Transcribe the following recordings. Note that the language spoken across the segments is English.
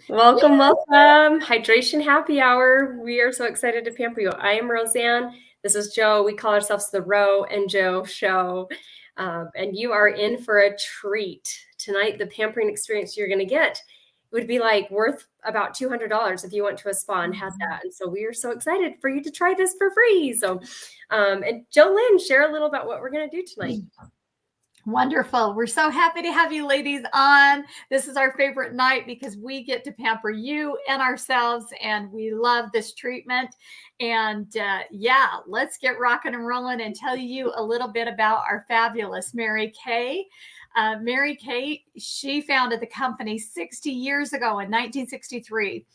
Welcome, welcome. Hydration happy hour. We are so excited to pamper you. I am Roseanne. This is Joe. We call ourselves the Ro and Joe Show. And you are in for a treat. Tonight, the pampering experience you're going to get would be like worth about $200 if you went to a spa and had that. And so we are so excited for you to try this for free. So, and Jolynn, share a little about what we're going to do tonight. Wonderful. We're so happy to have you ladies on. This is our favorite night because we get to pamper you and ourselves, and we love this treatment. And yeah, let's get rocking and rolling and tell you a little bit about our fabulous Mary Kay. Mary Kay, she founded the company 60 years ago in 1963.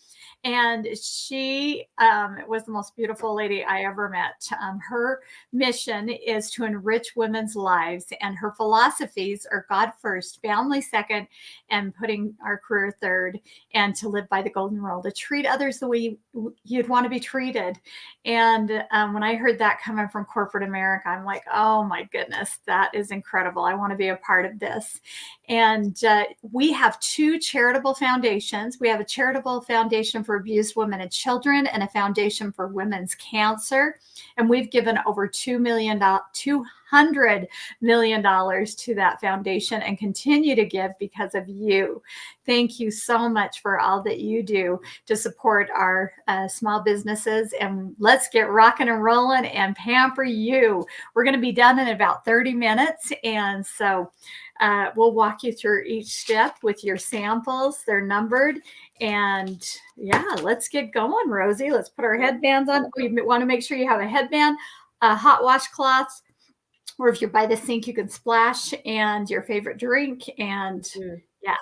And she was the most beautiful lady I ever met. Her mission is to enrich women's lives, and her philosophies are God first, family second, and putting our career third, and to live by the golden rule, to treat others the way you'd want to be treated. And when I heard that coming from corporate America, I'm like, oh my goodness, that is incredible. I want to be a part of this. And we have two charitable foundations. We have a charitable foundation for abused women and children, and a foundation for women's cancer. And we've given over $200 million to that foundation and continue to give because of you. Thank you so much for all that you do to support our small businesses. And let's get rocking and rolling and pamper you. We're going to be done in about 30 minutes. And so we'll walk you through each step with your samples. They're numbered. And yeah, let's get going, Rosie. Let's put our headbands on. We want to make sure you have a headband, hot washcloths, or if you're by the sink, you can splash, and your favorite drink. And yeah,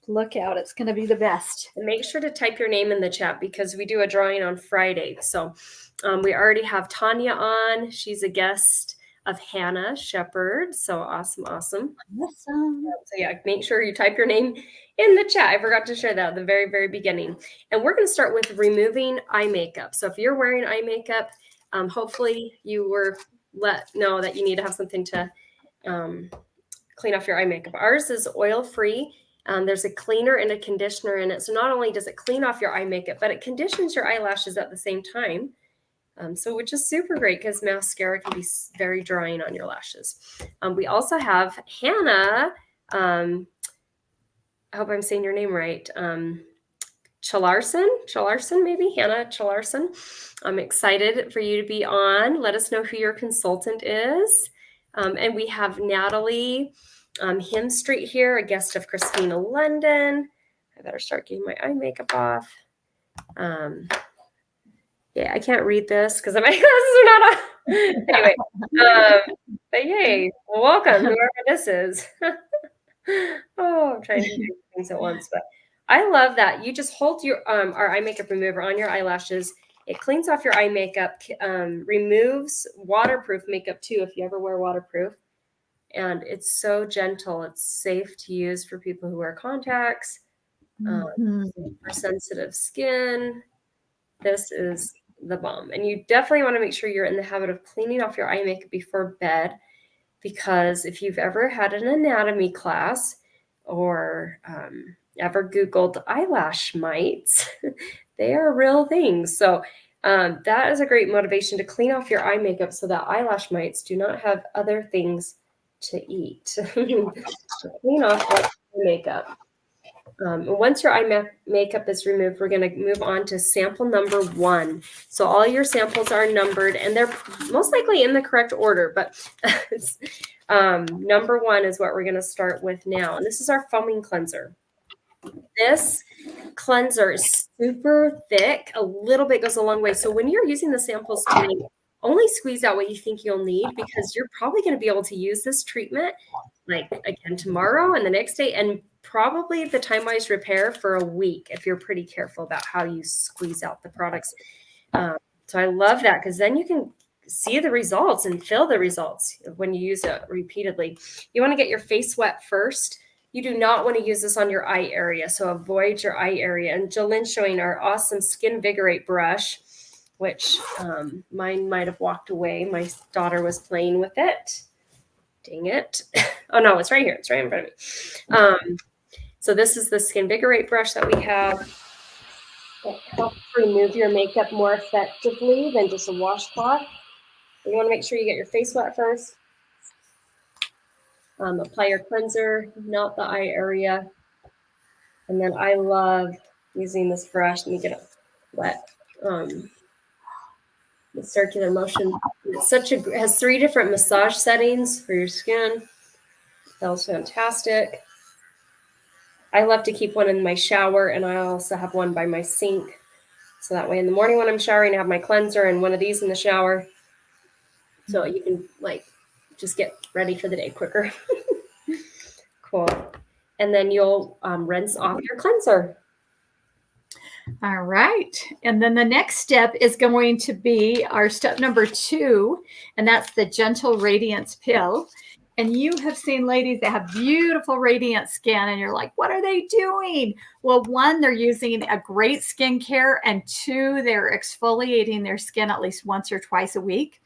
look out. It's going to be the best. And make sure to type your name in the chat because we do a drawing on Friday. So we already have Tanya on. She's a guest of Hannah Shepherd. So awesome. So yeah, make sure you type your name in the chat. I forgot to share that at the very, very beginning. And we're going to start with removing eye makeup. So if you're wearing eye makeup, hopefully you were let know that you need to have something to clean off your eye makeup. Ours is oil-free. There's a cleaner and a conditioner in it. So not only does it clean off your eye makeup, but it conditions your eyelashes at the same time. So which is super great because mascara can be very drying on your lashes. We also have Hannah. I hope I'm saying your name right. Chalarson, maybe Hannah Chalarson. I'm excited for you to be on. Let us know who your consultant is. And we have Natalie Himstreet here, a guest of Christina London. I better start getting my eye makeup off. Yeah, I can't read this because my glasses are not on. Anyway, but yay, welcome, whoever this is. Oh, I'm trying to do things at once, but I love that. You just hold your our eye makeup remover on your eyelashes. It cleans off your eye makeup, removes waterproof makeup too, if you ever wear waterproof. And it's so gentle. It's safe to use for people who wear contacts, for sensitive skin. This is the bomb. And you definitely want to make sure you're in the habit of cleaning off your eye makeup before bed, because if you've ever had an anatomy class or ever Googled eyelash mites, they are real things. So that is a great motivation to clean off your eye makeup so that eyelash mites do not have other things to eat. So clean off your makeup. Once your eye makeup is removed, we're going to move on to sample number 1. So all your samples are numbered, and they're most likely in the correct order, but number 1 is what we're going to start with now. And this is our foaming cleanser. This cleanser is super thick. A little bit goes a long way. So when you're using the samples tonight, only squeeze out what you think you'll need, because you're probably going to be able to use this treatment like again tomorrow and the next day, and probably the time-wise repair for a week if you're pretty careful about how you squeeze out the products. So I love that, because then you can see the results and feel the results when you use it repeatedly. You want to get your face wet first. You do not want to use this on your eye area, so avoid your eye area. And Jolynn's showing our awesome Skin Vigorate brush, which mine might have walked away. My daughter was playing with it. Dang it. Oh, no, it's right here. It's right in front of me. So this is the Skin Vigorate brush that we have. It helps remove your makeup more effectively than just a washcloth. You want to make sure you get your face wet first. Apply your cleanser, not the eye area. And then I love using this brush. Let me get it wet. The circular motion. It's it has 3 different massage settings for your skin. That was fantastic. I love to keep one in my shower, and I also have one by my sink. So that way in the morning when I'm showering, I have my cleanser and one of these in the shower. So you can like just get ready for the day quicker. Cool. And then you'll rinse off your cleanser. All right. And then the next step is going to be our step number 2, and that's the Gentle Radiance Pill. And you have seen ladies that have beautiful radiant skin, and you're like, what are they doing? Well, 1, they're using a great skincare, and 2, they're exfoliating their skin at least once or twice a week.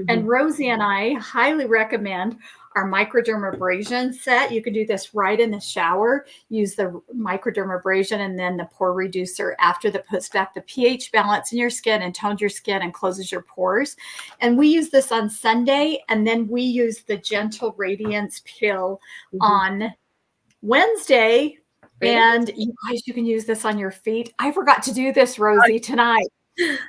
And Rosie and I highly recommend our microdermabrasion set. You can do this right in the shower. Use the microdermabrasion and then the pore reducer after that puts back the pH balance in your skin and tones your skin and closes your pores. And we use this on Sunday, and then we use the Gentle Radiance Pill on Wednesday. And you guys, you can use this on your feet. I forgot to do this, Rosie, tonight.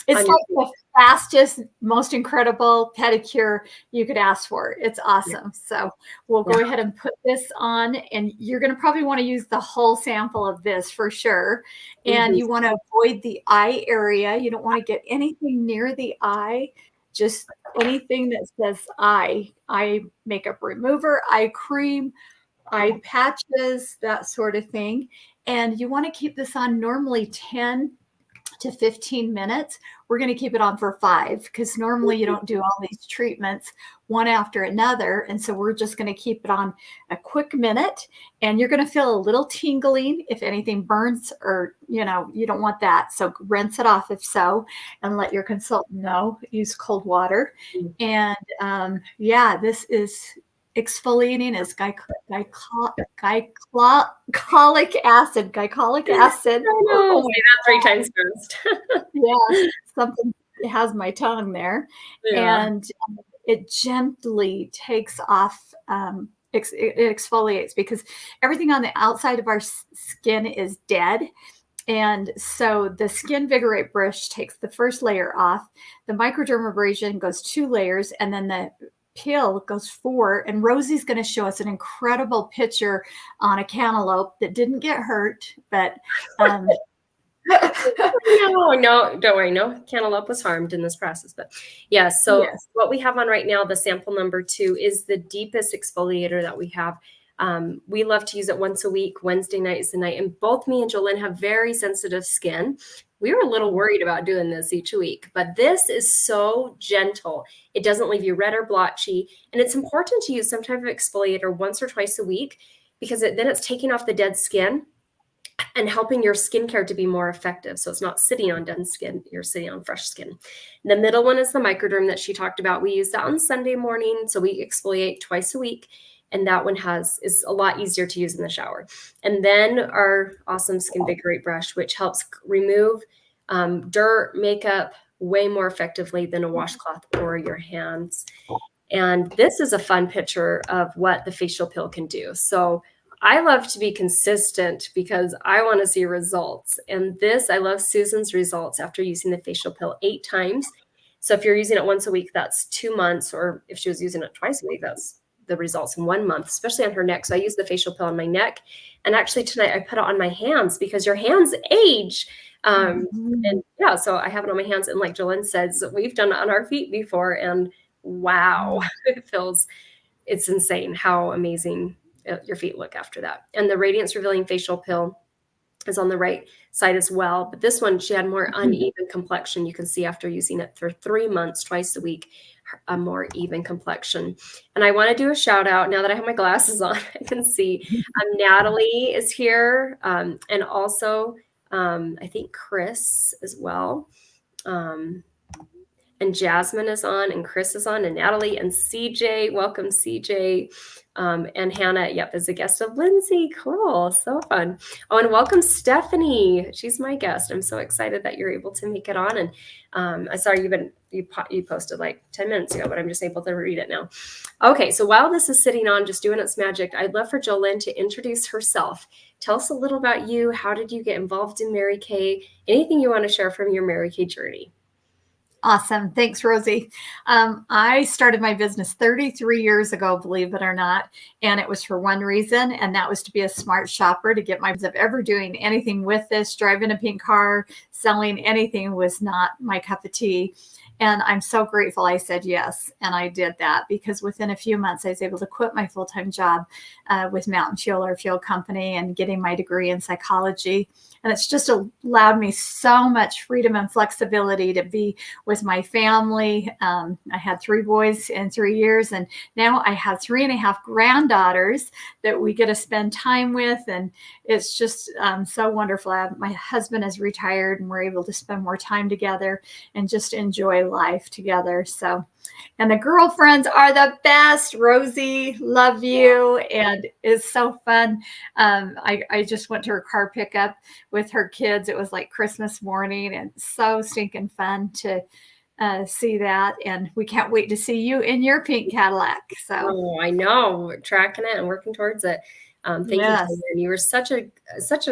It's like the fastest, most incredible pedicure you could ask for. It's awesome. So we'll go ahead and put this on, and you're going to probably want to use the whole sample of this for sure. And you want to avoid the eye area. You don't want to get anything near the eye, just anything that says eye makeup remover, eye cream, eye patches, that sort of thing. And you want to keep this on normally 10 to 15 minutes. We're going to keep it on for 5 because normally you don't do all these treatments one after another. And so we're just going to keep it on a quick minute, and you're going to feel a little tingling if anything burns, or, you know, you don't want that. So rinse it off if so, and let your consultant know. Use cold water. And yeah, this is exfoliating is glycolic acid. Glycolic acid. Oh, say that 3 times first. Yeah, something has my tongue there. Yeah. And it gently takes off, it exfoliates, because everything on the outside of our skin is dead. And so the Skin Vigorate brush takes the first layer off. The microdermabrasion goes 2 layers, and then the pill goes 4. And Rosie's going to show us an incredible picture on a cantaloupe that didn't get hurt, but no, don't worry. No cantaloupe was harmed in this process. But yeah, so what we have on right now, the sample number 2, is the deepest exfoliator that we have. We love to use it once a week. Wednesday night is the night. And both me and Jolynn have very sensitive skin. We were a little worried about doing this each week, but this is so gentle. It doesn't leave you red or blotchy. And it's important to use some type of exfoliator once or twice a week, because then it's taking off the dead skin and helping your skincare to be more effective. So it's not sitting on dead skin, you're sitting on fresh skin. The middle one is the microderm that she talked about. We use that on Sunday morning. So we exfoliate twice a week. And that one is a lot easier to use in the shower. And then our awesome Skin Vigorate brush, which helps remove dirt, makeup way more effectively than a washcloth or your hands. And this is a fun picture of what the facial pill can do. So I love to be consistent because I want to see results. And this, I love Susan's results after using the facial pill 8 times. So if you're using it once a week, that's 2 months. Or if she was using it twice a week, that's the results in 1 month, especially on her neck. So I use the facial pill on my neck. And actually tonight I put it on my hands because your hands age. And yeah, so I have it on my hands. And like Jolynn says, we've done it on our feet before. And wow, it's insane how amazing your feet look after that. And the Radiance Revealing Facial Pill is on the right side as well. But this one, she had more uneven complexion. You can see after using it for 3 months, twice a week, a more even complexion. And I want to do a shout out now that I have my glasses on. I can see Natalie is here. And also, I think Chris as well. And and Jasmine is on, and Chris is on, and Natalie, and CJ. Welcome, CJ. And Hannah, yep, is a guest of Lindsay. Cool, so fun. Oh, and welcome Stephanie. She's my guest. I'm so excited that you're able to make it on. And I saw you posted like 10 minutes ago, but I'm just able to read it now. Okay, so while this is sitting on just doing its magic, I'd love for Jolynn to introduce herself. Tell us a little about you. How did you get involved in Mary Kay? Anything you want to share from your Mary Kay journey? Awesome. Thanks, Rosie. I started my business 33 years ago, believe it or not. And it was for one reason, and that was to be a smart shopper, to get my of ever doing anything with this. Driving a pink car, selling anything was not my cup of tea. And I'm so grateful I said yes. And I did that because within a few months, I was able to quit my full-time job with Mountain Fuel, our fuel company, and getting my degree in psychology. And it's just allowed me so much freedom and flexibility to be with my family. I had 3 boys in 3 years, and now I have 3.5 granddaughters that we get to spend time with. And it's just so wonderful. My husband is retired, and we're able to spend more time together and just enjoy life together. So, and the girlfriends are the best. Rosie, love you. And it's so fun. I just went to her car pickup with her kids. It was like Christmas morning, and so stinking fun to see that. And we can't wait to see you in your pink Cadillac. So, oh, I know, we're tracking it and working towards it. Thank you, Jolynn. You were such an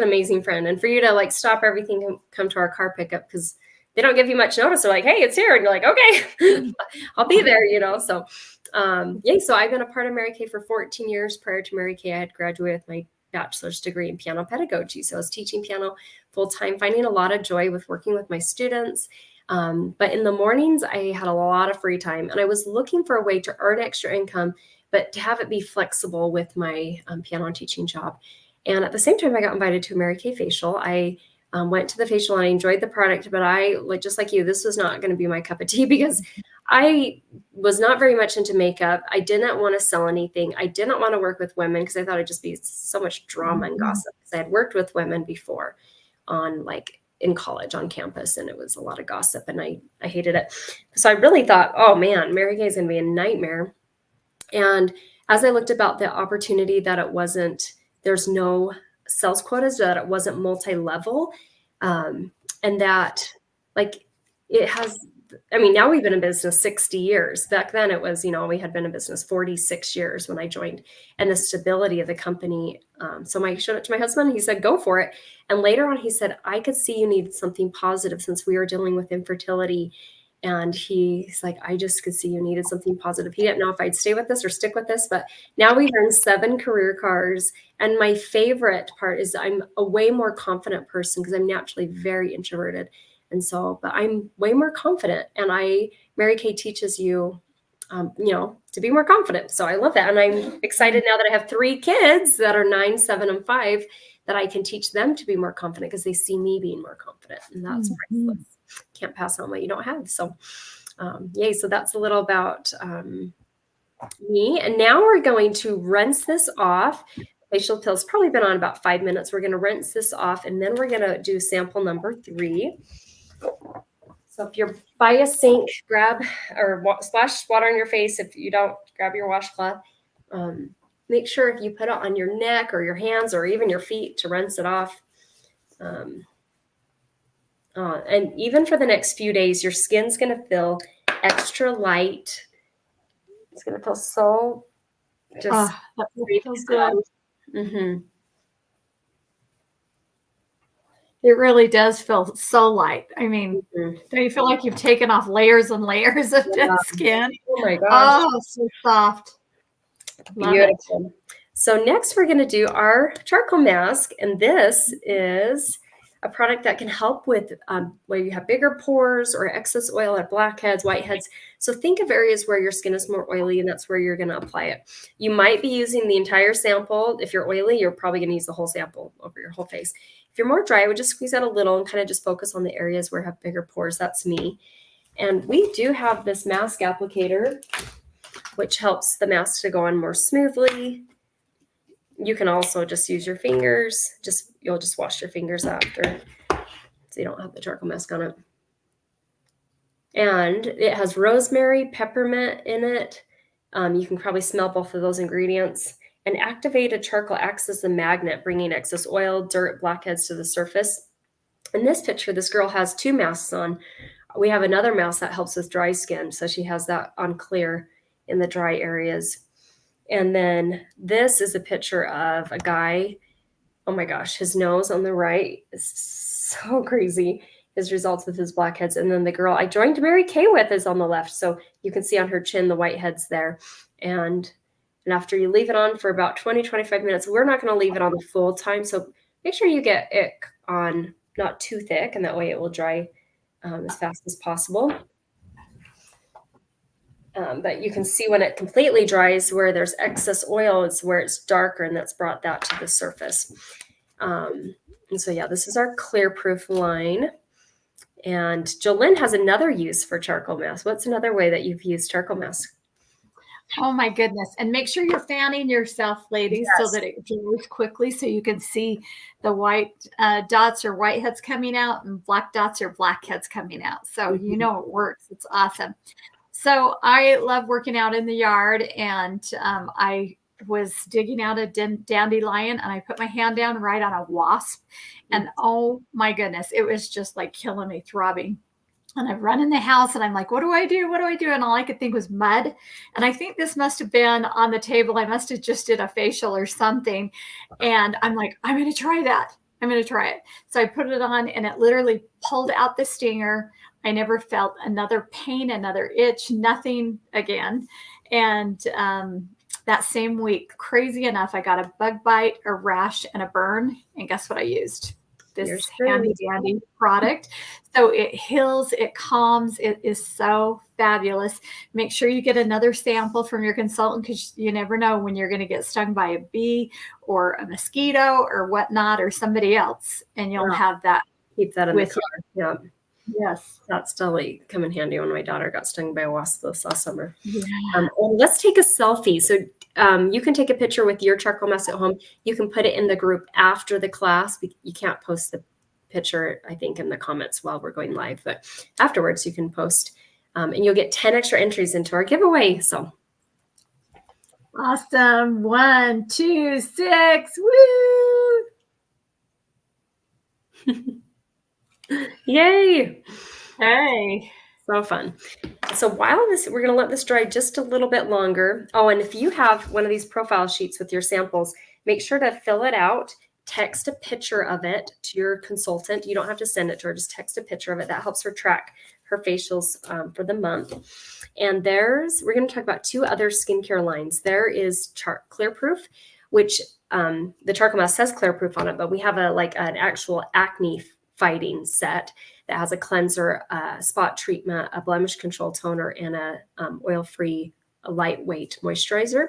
amazing friend. And for you to like stop everything and come to our car pickup, because they don't give you much notice. They're like, hey, it's here. And you're like, okay, I'll be there, So, so I've been a part of Mary Kay for 14 years. Prior to Mary Kay, I had graduated with my bachelor's degree in piano pedagogy. So I was teaching piano full time, finding a lot of joy with working with my students. But in the mornings, I had a lot of free time, and I was looking for a way to earn extra income, but to have it be flexible with my piano teaching job. And at the same time, I got invited to a Mary Kay facial. I went to the facial and I enjoyed the product, but just like you, this was not going to be my cup of tea because I was not very much into makeup. I didn't want to sell anything. I didn't want to work with women because I thought it'd just be so much drama and gossip. Because I had worked with women before in college on campus, and it was a lot of gossip, and I hated it. So I really thought, oh man, Mary Kay is going to be a nightmare. And as I looked about the opportunity that there's no sales quotas, that it wasn't multi-level, and that it has, now we've been in business 60 years. Back then it was, we had been in business 46 years when I joined, and the stability of the company. So I showed it to my husband. He said, go for it. And later on, he said, I could see you needed something positive since we were dealing with infertility. And he's like, I just could see you needed something positive. He didn't know if I'd stay with this or stick with this, but now we've earned 7 career cars. And my favorite part is I'm a way more confident person because I'm naturally very introverted. And so, but I'm way more confident, and Mary Kay teaches you, to be more confident. So I love that. And I'm excited now that I have 3 kids that are 9, 7, and 5, that I can teach them to be more confident because they see me being more confident. And that's priceless. Can't pass on what you don't have. So, yay. So that's a little about me. And now we're going to rinse this off. Facial pills probably been on about 5 minutes. We're going to rinse this off, and then we're going to do sample number 3. So if you're by a sink, grab or splash water on your face. If you don't, grab your washcloth. Make sure if you put it on your neck or your hands or even your feet to rinse it off. And even for the next few days, your skin's going to feel extra light. It's going to feel so just feels good. Mm-hmm. It really does feel so light. Don't you feel like you've taken off layers and layers of dead skin? Oh my gosh. Oh, so soft. Beautiful. So next we're going to do our charcoal mask. And this is a product that can help with where you have bigger pores or excess oil or blackheads, whiteheads. So think of areas where your skin is more oily, and that's where you're going to apply it. You might be using the entire sample. If you're oily, you're probably going to use the whole sample over your whole face. If you're more dry, I would just squeeze out a little and kind of just focus on the areas where you have bigger pores. That's me. And we do have this mask applicator, which helps the mask to go on more smoothly. You can also just use your fingers. You'll just wash your fingers after, so you don't have the charcoal mask on it. And it has rosemary, peppermint in it. You can probably smell both of those ingredients. And activated charcoal acts as a magnet, bringing excess oil, dirt, blackheads to the surface. In this picture, this girl has 2 masks on. We have another mask that helps with dry skin, so she has that on clear in the dry areas. And then this is a picture of a guy. Oh my gosh, his nose on the right is so crazy. His results with his blackheads. And then the girl I joined Mary Kay with is on the left. So you can see on her chin the whiteheads there. And after you leave it on for about 20, 25 minutes, we're not going to leave it on the full time. So make sure you get it on not too thick, and that way it will dry as fast as possible. But you can see when it completely dries where there's excess oil is where it's darker, and that's brought that to the surface. And so, yeah, this is our clear proof line. And Jolynn has another use for charcoal mask. What's another way that you've used charcoal mask? Oh my goodness. And make sure you're fanning yourself, ladies, Yes. so that it dries quickly so you can see the white dots or whiteheads coming out and black dots or blackheads coming out. So you know it works. It's awesome. So I love working out in the yard, and I was digging out a dandelion, and I put my hand down right on a wasp, and oh my goodness, it was just like killing me, throbbing. And I run in the house and I'm like, what do I do? What do I do? And all I could think was mud. And I think this must have been on the table. I must have just did a facial or something. And I'm like, I'm going to try that. I'm going to try it. So I put it on, and it literally pulled out the stinger. I never felt another pain, another itch, nothing again. And that same week, crazy enough, I got a bug bite, a rash, and a burn. And guess what I used? This handy dandy product. So it heals, it calms, it is so fabulous. Make sure you get another sample from your consultant, because you never know when you're going to get stung by a bee or a mosquito or whatnot, or somebody else, and you'll have that. Keep that in the car. Yeah. Yes. That's totally come in handy when my daughter got stung by a wasp this last summer. Yeah. Let's take a selfie. So you can take a picture with your charcoal mask at home. You can put it in the group after the class. You can't post the picture, I think, in the comments while we're going live, but afterwards you can post, and you'll get 10 extra entries into our giveaway. So awesome. 1, 2, 6. Woo! Yay. Hey. So fun. So while we're going to let this dry just a little bit longer. Oh, and if you have one of these profile sheets with your samples, make sure to fill it out. Text a picture of it to your consultant. You don't have to send it to her. Just text a picture of it. That helps her track her facials for the month. And we're going to talk about 2 other skincare lines. There is Clear Proof, which the charcoal mask says Clear Proof on it, but we have an actual acne fighting set that has a cleanser, spot treatment, a blemish control toner, and a oil-free, lightweight moisturizer.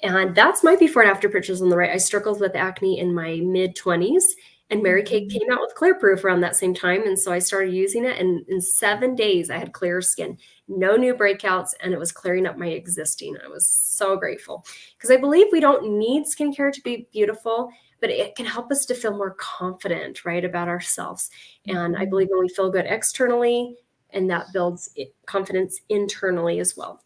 And that's my before and after pictures on the right. I struggled with acne in my mid-20s, and Mary Kay came out with Clear Proof around that same time. And so I started using it, and in 7 days, I had clear skin, no new breakouts, and it was clearing up my existing. I was so grateful, because I believe we don't need skincare to be beautiful, but it can help us to feel more confident, right, about ourselves. And I believe when we feel good externally, and that builds confidence internally as well.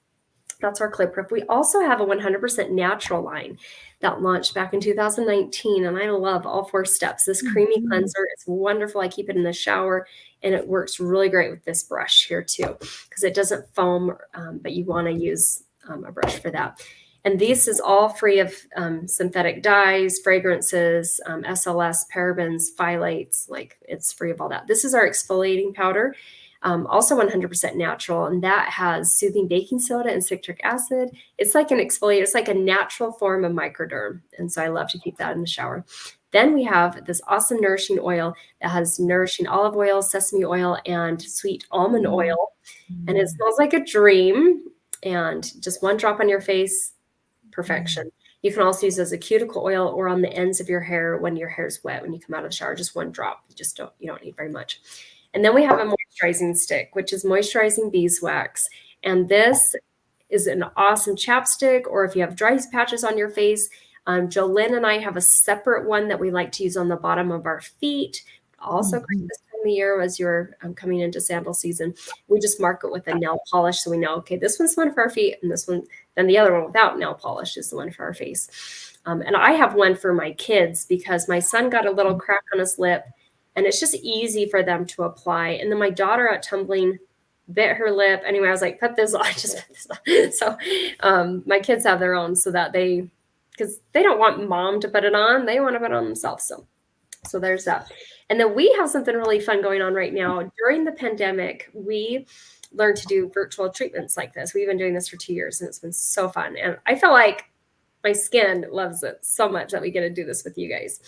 That's our Clear Proof. We also have a 100% natural line that launched back in 2019, and I love all 4 steps. This creamy cleanser is wonderful. I keep it in the shower, and it works really great with this brush here too, because it doesn't foam, but you want to use a brush for that. And this is all free of synthetic dyes, fragrances, SLS, parabens, phthalates. Like, it's free of all that. This is our exfoliating powder. Also 100% natural, and that has soothing baking soda and citric acid. It's like an exfoliator. It's like a natural form of microderm, and so I love to keep that in the shower. Then we have this awesome nourishing oil that has nourishing olive oil, sesame oil, and sweet almond oil, and it smells like a dream. And just 1 drop on your face, perfection. You can also use it as a cuticle oil or on the ends of your hair when your hair's wet. When you come out of the shower, just 1 drop. You don't need very much. And then we have a moisturizing stick, which is moisturizing beeswax. And this is an awesome chapstick, or if you have dry patches on your face. Jolynn and I have a separate one that we like to use on the bottom of our feet. Also great this time the year as you're coming into sandal season, we just mark it with a nail polish so we know, okay, this one's the one for our feet, and this one, then the other one without nail polish is the one for our face. And I have one for my kids because my son got a little crack on his lip, and it's just easy for them to apply. And then my daughter at tumbling bit her lip. Anyway, I was like, put this on, just put this on. So my kids have their own so that because they don't want mom to put it on. They want to put it on themselves. So there's that. And then we have something really fun going on right now. During the pandemic, we learned to do virtual treatments like this. We've been doing this for 2 years, and it's been so fun. And I feel like my skin loves it so much that we get to do this with you guys.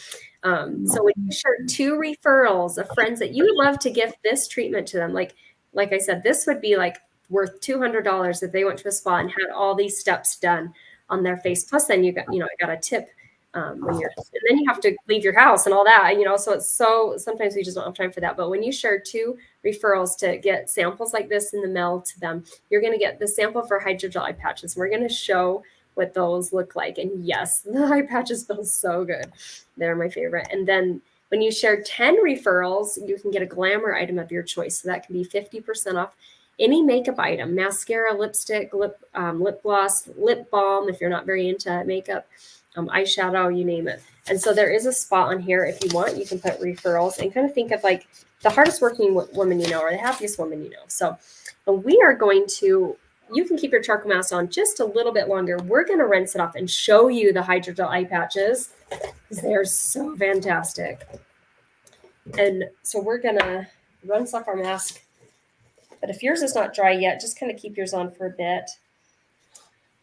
So when you share 2 referrals of friends that you would love to give this treatment to them, like I said, this would be like worth $200 if they went to a spa and had all these steps done on their face. Plus, then I got a tip and then you have to leave your house and all that, so sometimes we just don't have time for that. But when you share 2 referrals to get samples like this in the mail to them, you're going to get the sample for hydrogel eye patches. We're going to show what those look like. And yes, the eye patches feel so good. They're my favorite. And then when you share 10 referrals, you can get a glamour item of your choice. So that can be 50% off any makeup item, mascara, lipstick, lip gloss, lip balm, if you're not very into makeup, eyeshadow, you name it. And so there is a spot on here. If you want, you can put referrals and kind of think of like the hardest working woman you know, or the happiest woman you know. So we are going to, you can keep your charcoal mask on just a little bit longer. We're going to rinse it off and show you the hydrogel eye patches because they're so fantastic. And so we're going to rinse off our mask. But if yours is not dry yet, just kind of keep yours on for a bit.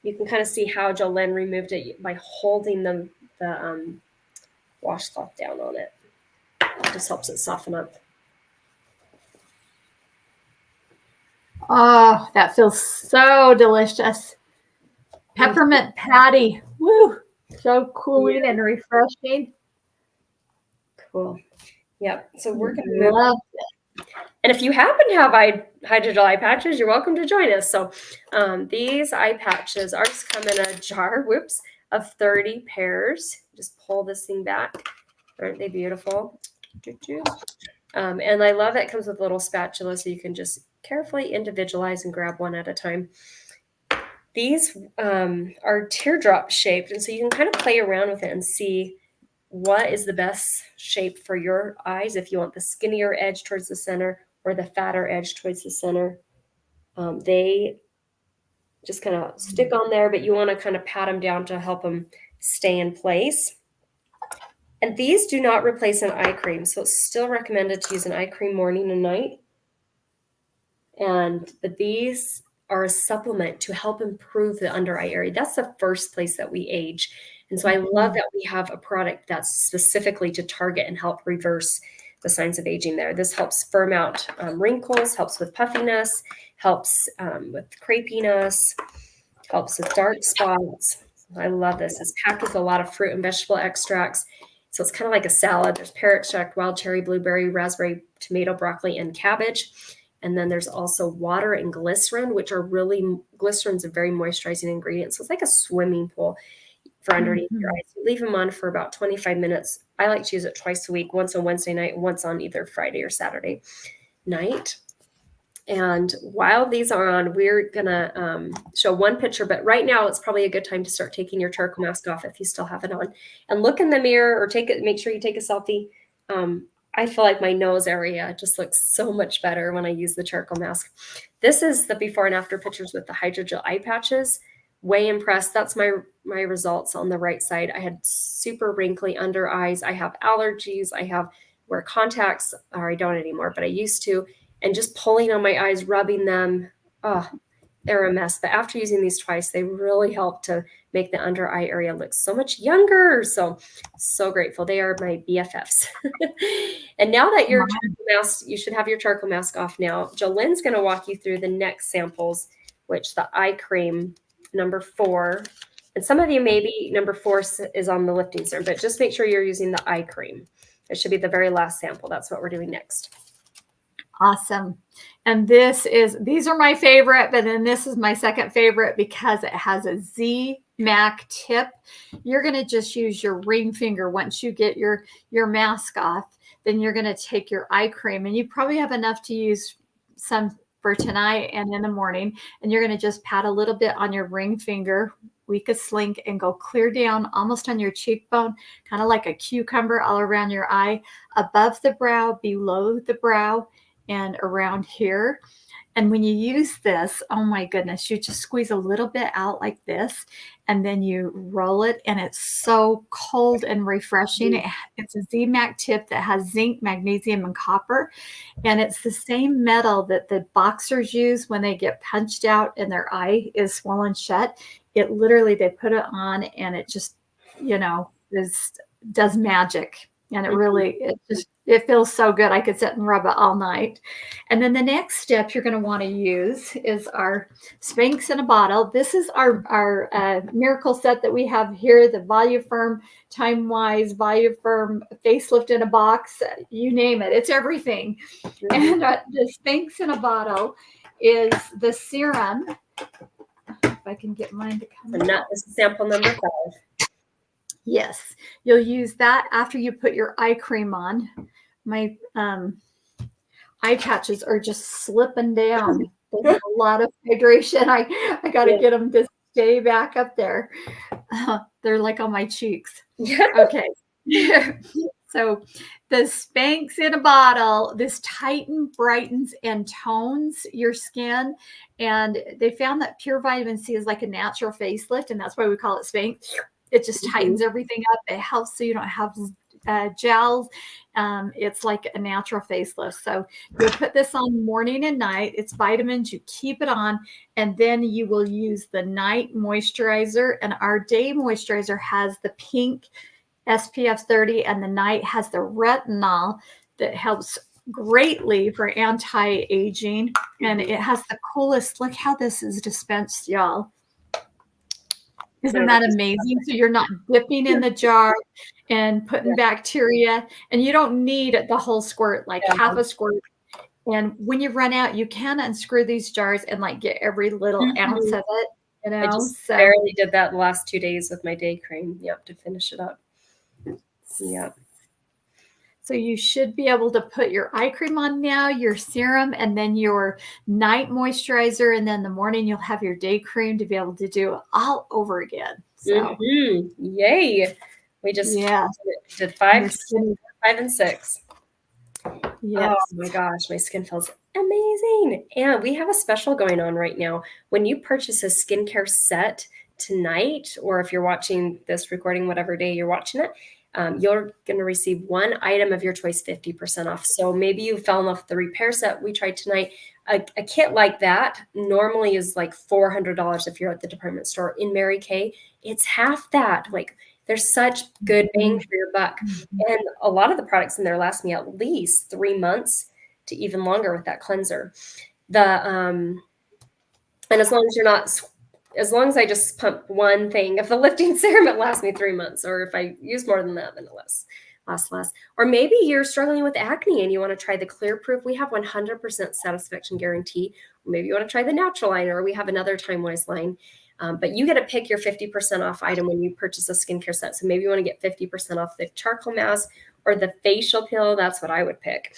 You can kind of see how Jolene removed it by holding the washcloth down on it. It just helps it soften up. Oh, that feels so delicious. Peppermint patty. Woo! So cooling and refreshing. Cool. Yep. So we're going to love it. And if you happen to have hydrogel eye patches, you're welcome to join us. So these eye patches, ours come in a jar, of 30 pairs. Just pull this thing back. Aren't they beautiful? And I love it comes with a little spatula so you can just carefully individualize and grab one at a time. These are teardrop shaped, and so you can kind of play around with it and see what is the best shape for your eyes. If you want the skinnier edge towards the center or the fatter edge towards the center, they just kind of stick on there, but you want to kind of pat them down to help them stay in place. And these do not replace an eye cream, so it's still recommended to use an eye cream morning and night. But these are a supplement to help improve the under eye area. That's the first place that we age. And so I love that we have a product that's specifically to target and help reverse the signs of aging there. This helps firm out wrinkles, helps with puffiness, helps with crepiness, helps with dark spots. I love this. It's packed with a lot of fruit and vegetable extracts. So it's kind of like a salad. There's pear extract, wild cherry, blueberry, raspberry, tomato, broccoli, and cabbage. And then there's also water and glycerin, glycerin's a very moisturizing ingredient. So it's like a swimming pool for underneath your eyes. You leave them on for about 25 minutes. I like to use it twice a week, once on Wednesday night, once on either Friday or Saturday night. And while these are on, we're going to show one picture. But right now, it's probably a good time to start taking your charcoal mask off if you still have it on. And look in the mirror or make sure you take a selfie. I feel like my nose area just looks so much better when I use the charcoal mask. This is the before and after pictures with the hydrogel eye patches. Way impressed. That's my results on the right side. I had super wrinkly under eyes. I have allergies. I wear contacts, or I don't anymore, but I used to. And just pulling on my eyes, rubbing them, they're a mess. But after using these twice, they really help to make the under eye area look so much younger. So grateful. They are my BFFs. And now that your charcoal mask, you should have your charcoal mask off now. Jolene's going to walk you through the next samples, which the eye cream number 4. And some of you maybe number 4 is on the lifting serum, but just make sure you're using the eye cream. It should be the very last sample. That's what we're doing next. Awesome. And these are my favorite, but then this is my second favorite because it has a Z-Mac tip. You're going to just use your ring finger once you get your mask off then you're going to take your eye cream, and you probably have enough to use some for tonight and in the morning. And you're going to just pat a little bit on your ring finger, weak as slink, and go clear down almost on your cheekbone, kind of like a cucumber all around your eye, above the brow, below the brow, and around here. And when you use this, oh my goodness, you just squeeze a little bit out like this, and then you roll it, and it's so cold and refreshing. It's a Z-Mac tip that has zinc, magnesium, and copper. And it's the same metal that the boxers use when they get punched out and their eye is swollen shut. It literally, they put it on, and it just, does magic. And it really, it feels so good. I could sit and rub it all night. And then the next step you're going to want to use is our Spanx in a bottle. This is our miracle set that we have here, the Voluform Time Wise, Voluform Facelift in a Box, you name it. It's everything. And the Spanx in a bottle is the serum. If I can get mine to come out. This is sample number 5. Yes, you'll use that after you put your eye cream on. My eye patches are just slipping down. There's a lot of hydration. I got to get them to stay back up there. They're like on my cheeks. Okay. So the Spanx in a bottle, this tightens, brightens, and tones your skin. And they found that pure vitamin C is like a natural facelift, and that's why we call it Spanx. It just tightens everything up. It helps so you don't have gels. It's like a natural facelift. So you'll put this on morning and night. It's vitamins. You keep it on, and then you will use the night moisturizer. And our day moisturizer has the pink SPF 30, and the night has the retinol that helps greatly for anti-aging. And it has the coolest, look how this is dispensed, y'all. Isn't that amazing? So you're not dipping in the jar and putting bacteria, and you don't need the whole squirt, like half a squirt. And when you run out, you can unscrew these jars and like get every little ounce of it. I just barely did that the last 2 days with my day cream. To finish it up. So you should be able to put your eye cream on now, your serum, and then your night moisturizer. And then the morning you'll have your day cream to be able to do it all over again. So yay. We just did 5 and 6. Yes. Oh my gosh, my skin feels amazing. And we have a special going on right now. When you purchase a skincare set tonight, or if you're watching this recording, whatever day you're watching it, you're going to receive one item of your choice 50% off. So maybe you fell in love with the repair set we tried tonight. A kit like that normally is like $400 if you're at the department store. In Mary Kay, it's half that. Like, there's such good bang for your buck. And a lot of the products in there last me at least 3 months to even longer with that cleanser. And as long as I just pump one thing of the lifting serum, it lasts me 3 months. Or if I use more than that, then it lasts less. Or maybe you're struggling with acne and you want to try the Clear Proof. We have 100% satisfaction guarantee. Or maybe you want to try the natural line, or we have another Time Wise line. But you get to pick your 50% off item when you purchase a skincare set. So maybe you want to get 50% off the charcoal mask or the facial peel. That's what I would pick.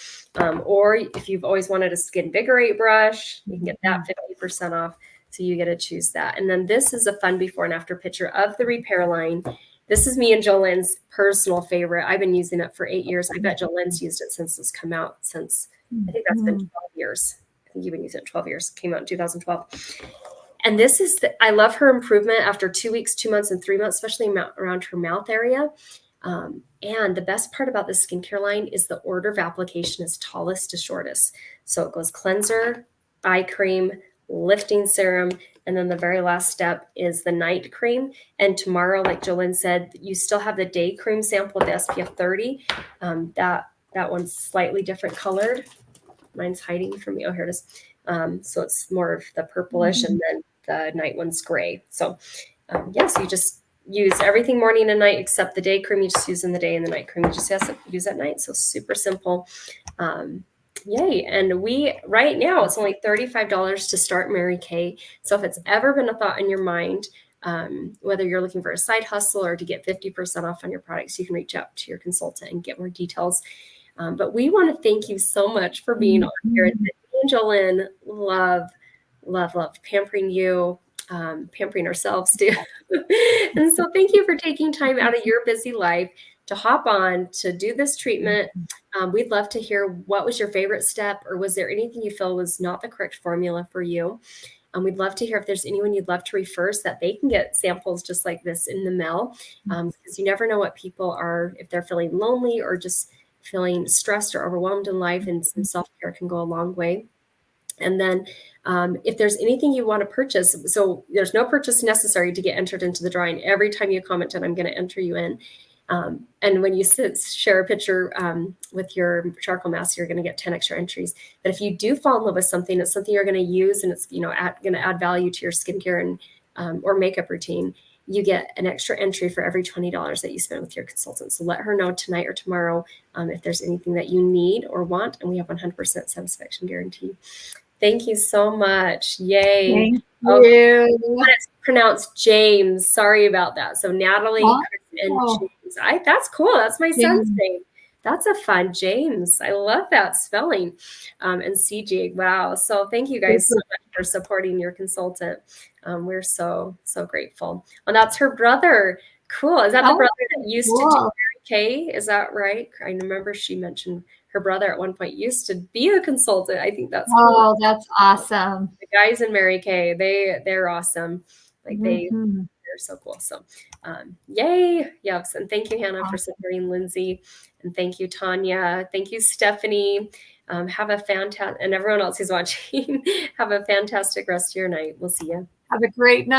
Or if you've always wanted a Skin Vigorate brush, you can get that 50% off. So you get to choose that. And then this is a fun before and after picture of the repair line. This is me and Jolene's personal favorite. I've been using it for 8 years. I bet Jolene's used it since it's come out, I think that's been 12 years. I think you've been using it 12 years. It came out in 2012. And this is, I love her improvement after 2 weeks, 2 months, and 3 months, especially around her mouth area. And the best part about this skincare line is the order of application is tallest to shortest. So it goes cleanser, eye cream, lifting serum, and then the very last step is the night cream. And tomorrow, like Jolene said, you still have the day cream sample, the SPF 30. That one's slightly different colored. Mine's hiding from me. Oh, here it is. So it's more of the purplish, and then the night one's gray. So yes, you just use everything morning and night except the day cream you just use in the day, and the night cream you just use at night. So super simple. Yay. And right now it's only $35 to start Mary Kay. So if it's ever been a thought in your mind, whether you're looking for a side hustle or to get 50% off on your products, you can reach out to your consultant and get more details. But we want to thank you so much for being on here. Mhm. Angelin, love, love, love pampering you, pampering ourselves too. And so thank you for taking time out of your busy life to hop on to do this treatment. We'd love to hear what was your favorite step, or was there anything you feel was not the correct formula for you? We'd love to hear if there's anyone you'd love to refer so that they can get samples just like this in the mail, because you never know what people are, if they're feeling lonely or just feeling stressed or overwhelmed in life, and some self-care can go a long way. And then if there's anything you want to purchase, so there's no purchase necessary to get entered into the drawing. Every time you commented, I'm going to enter you in. And when you share a picture with your charcoal mask, you're going to get 10 extra entries. But if you do fall in love with something, it's something you're going to use, and it's going to add value to your skincare and or makeup routine, you get an extra entry for every $20 that you spend with your consultant. So let her know tonight or tomorrow if there's anything that you need or want, and we have 100% satisfaction guarantee. Thank you so much. Yay. Thank Okay. you. It's pronounced James. Sorry about that. So Natalie, Chris, and James. That's cool. That's my son's name. That's a fun James. I love that spelling. And CJ. Wow. So thank you guys so much for supporting your consultant. We're so, so grateful. And that's her brother. Cool. Is that the brother that used to do Mary Kay? Is that right? I remember she mentioned her brother at one point used to be a consultant. I think that's cool. Oh, that's awesome. The guys in Mary Kay, they're awesome. Like they're so cool. So yay. Yes. And thank you, Hannah, for supporting Lindsay. And thank you, Tanya. Thank you, Stephanie. Have a fantastic, and everyone else who's watching, have a fantastic rest of your night. We'll see you. Have a great night.